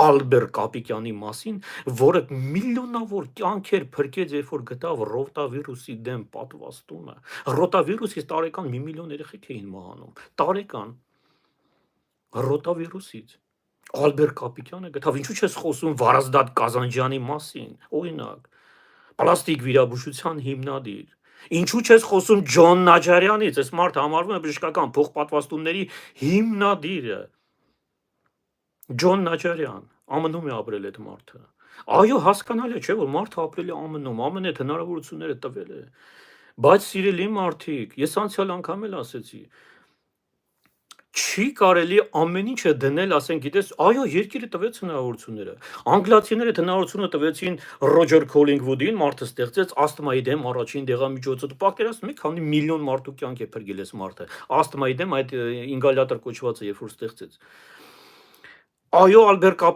Ալբեր Կապիկյանի մասին, որը միլիոնավոր կյանքեր փրկեց, երբ որ գտավ ռոտավիրուսի դեմ պատվաստումը։ Ռոտավիրուսից տարեկան 1 միլիոն երեխեք էին մահանում։ Տարեկան ռոտավիրուսից։ Ալբեր Կապիկյանը գտավ, ինչու չես խոսում Վարազդատ Կազանջյանի մասին, օրինակ, պլաստիկ վիրաբուժության հիմնադիր։ Ինչու չես խոսում Ջոն Նաջարյանից, այս մարդը համարվում է բժշկական փոխպատվաստումների հիմնադիրը։ Ջոն Նաջարյան, ԱՄՆ-ում է ապրել այդ մարդը։ Այո, հասկանալի է, չէ՞ որ մարդը ապրել է ԱՄՆ-ում, ԱՄՆ-ը այդ հնարավորությունները տվել է։ Բայց սիրելի մարդիկ, ես անցյալ անգամ էլ ասեցի, չի կարելի ամեն ինչը դնել, ասենք, գիտես, այո, երկիրը տվեց հնարավորությունները։ Անգլիացիները հնարավորությունը տվեցին Ռոջեր Քոլինգվուդին, մարդը ստեղծեց ասթմայի դեմ առաջին դեղամիջոցը։ Դու պատկերացնում եք, քանի միլիոն մարդու կյանք է փրկել այս մարդը։ Ասթմայի դեմ այդ ինգալյատոր կոչվածը երբ որ ստեղծեց։ Այո, Ալբեր